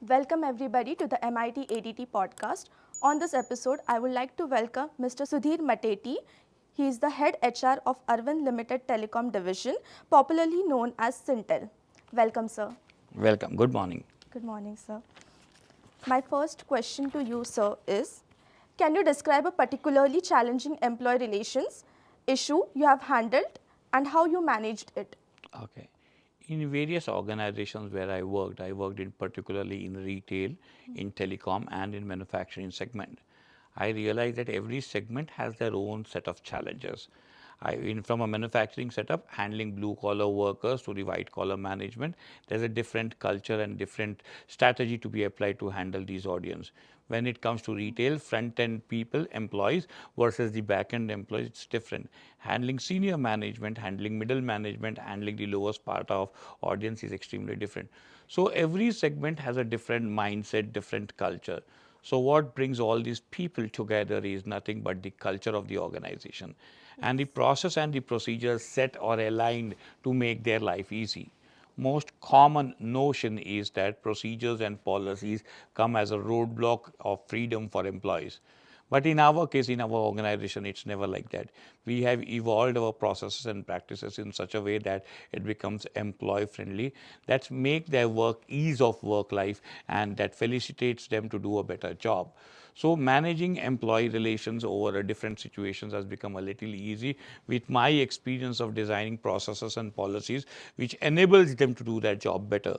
Welcome everybody to the MIT-ADT podcast. On this episode, I would like to welcome Mr. Sudhir Mateti. He is the head HR of Arvind Limited Telecom division, popularly known as Sintel. Welcome, sir. Welcome. Good morning. Good morning, sir. My first question to you, sir, is can you describe a particularly challenging employee relations issue you have handled and how you managed it? Okay. In various organizations where I worked in particularly in retail, in telecom, and in manufacturing segment. I realized that every segment has their own set of challenges. From a manufacturing setup, handling blue collar workers to the white collar management, there's a different culture and different strategy to be applied to handle these audience. When it comes to retail, front end people, employees versus the back end employees, it's different. Handling senior management, handling middle management, handling the lowest part of audience is extremely different. So every segment has a different mindset, different culture. So what brings all these people together is nothing but the culture of the organization and the process and the procedures set or aligned to make their life easy. Most common notion is that procedures and policies come as a roadblock of freedom for employees. But in our case, in our organization, it's never like that. We have evolved our processes and practices in such a way that it becomes employee friendly, that make their work ease of work life and that felicitates them to do a better job. So managing employee relations over different situations has become a little easy with my experience of designing processes and policies which enables them to do their job better.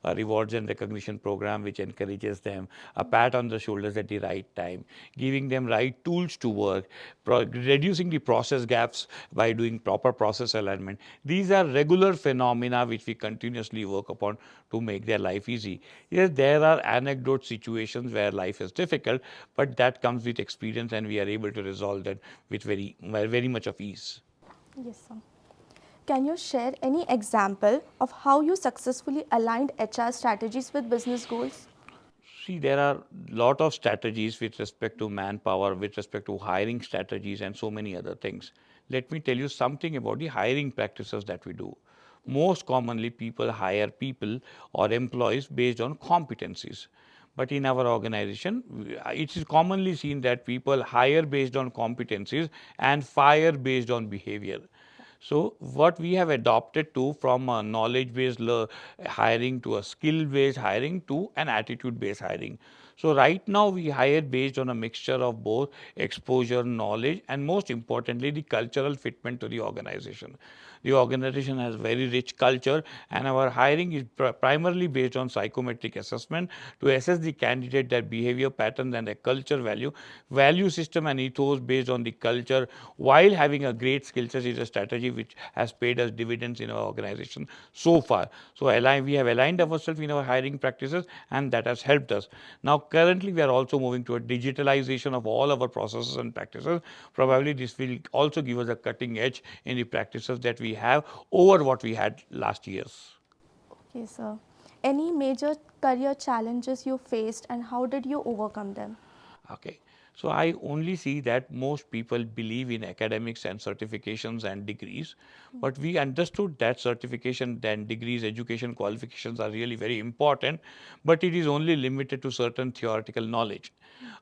A rewards and recognition program which encourages them, a pat on the shoulders at the right time, giving them right tools to work, reducing the process gaps by doing proper process alignment. These are regular phenomena which we continuously work upon to make their life easy. Yes, there are anecdote situations where life is difficult, but that comes with experience and we are able to resolve that with very much of ease. Yes, sir. Can you share any example of how you successfully aligned HR strategies with business goals? See, there are lot of strategies with respect to manpower, with respect to hiring strategies, and so many other things. Let me tell you something about the hiring practices that we do. Most commonly, people hire people or employees based on competencies. But in our organization, it is commonly seen that people hire based on competencies and fire based on behavior. So what we have adopted to from a knowledge-based hiring to a skill-based hiring to an attitude-based hiring. So right now we hire based on a mixture of both exposure, knowledge, and most importantly, the cultural fitment to the organization. The organization has very rich culture and our hiring is primarily based on psychometric assessment to assess the candidate, their behavior patterns and their culture value system and ethos based on the culture while having a great skill set is a strategy which has paid us dividends in our organization so far. So we have aligned ourselves in our hiring practices and that has helped us. Now currently we are also moving to a digitalization of all our processes and practices. Probably this will also give us a cutting edge in the practices that we have over what we had last years. Okay, sir. Any major career challenges you faced and how did you overcome them? Okay. So I only see that most people believe in academics and certifications and degrees, but we understood that certification and degrees, education qualifications are really very important, but it is only limited to certain theoretical knowledge.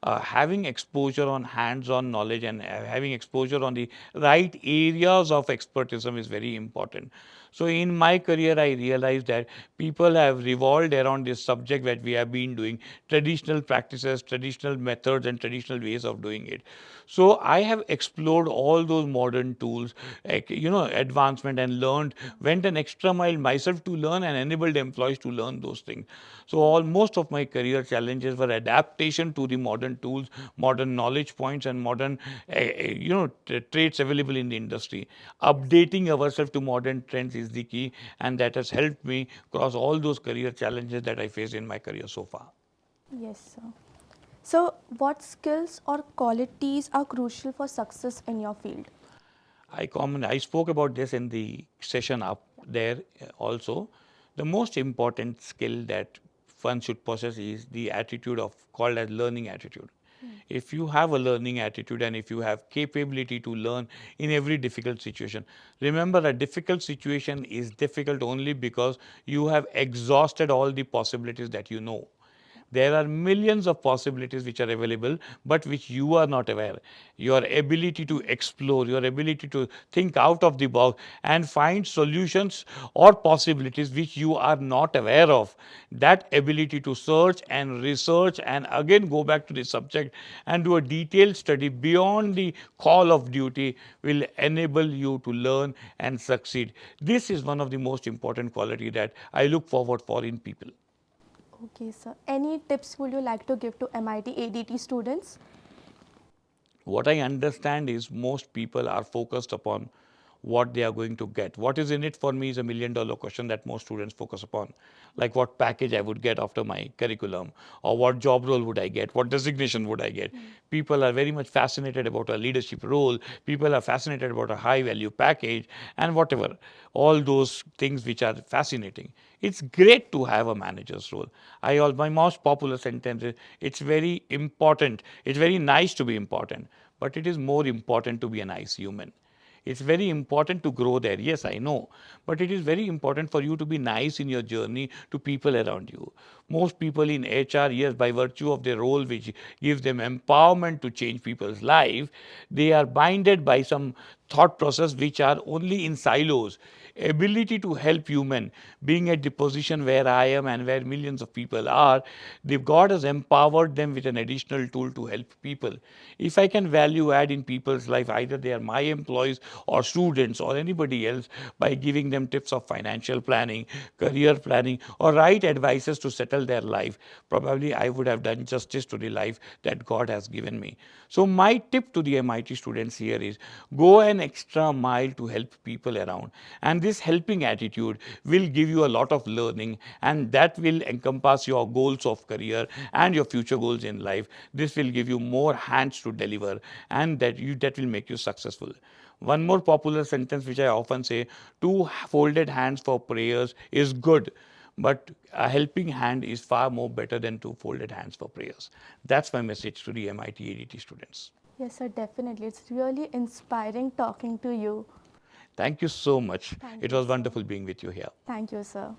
Having exposure on hands-on knowledge and having exposure on the right areas of expertism is very important. So in my career, I realized that people have revolved around this subject that we have been doing traditional practices, traditional methods, and traditional ways of doing it. So I have explored all those modern tools, advancement, and learned, went an extra mile myself to learn and enabled employees to learn those things. So all most of my career challenges were adaptation to the modern tools, modern knowledge points, and modern, traits available in the industry. Updating ourselves to modern trends is the key, and that has helped me cross all those career challenges that I faced in my career so far. Yes, sir. So, what skills or qualities are crucial for success in your field? I spoke about this in the session up there also. The most important skill that one should possess is the attitude of called as learning attitude. If you have a learning attitude and if you have capability to learn in every difficult situation, remember a difficult situation is difficult only because you have exhausted all the possibilities that you know. There are millions of possibilities which are available, but which you are not aware. Your ability to explore, your ability to think out of the box and find solutions or possibilities which you are not aware of, that ability to search and research and again go back to the subject and do a detailed study beyond the call of duty will enable you to learn and succeed. This is one of the most important quality that I look forward for in people. Okay, sir. Any tips would you like to give to MIT ADT students? What I understand is most people are focused upon what they are going to get. What is in it for me is $1 million question that most students focus upon. Like what package I would get after my curriculum, or what job role would I get, what designation would I get. People are very much fascinated about a leadership role. People are fascinated about a high value package and whatever. All those things which are fascinating. It's great to have a manager's role. My most popular sentence is it's very important. It's very nice to be important, but it is more important to be a nice human. It's very important to grow there. Yes, I know. But it is very important for you to be nice in your journey to people around you. Most people in HR, yes, by virtue of their role, which gives them empowerment to change people's life, they are binded by some thought process which are only in silos. Ability to help human, being at the position where I am and where millions of people are, God has empowered them with an additional tool to help people. If I can value add in people's life, either they are my employees or students or anybody else, by giving them tips of financial planning, career planning, or right advices to settle their life, probably I would have done justice to the life that God has given me. So my tip to the MIT students here is go an extra mile to help people around. And this helping attitude will give you a lot of learning, and that will encompass your goals of career and your future goals in life. This will give you more hands to deliver, and that will make you successful. One more popular sentence which I often say: two folded hands for prayers is good, but a helping hand is far more better than two folded hands for prayers. That's my message to the MIT ADT students. Yes, sir, definitely. It's really inspiring talking to you. Thank you so much. Thank It you, was sir. wonderful being with you here. Thank you, sir.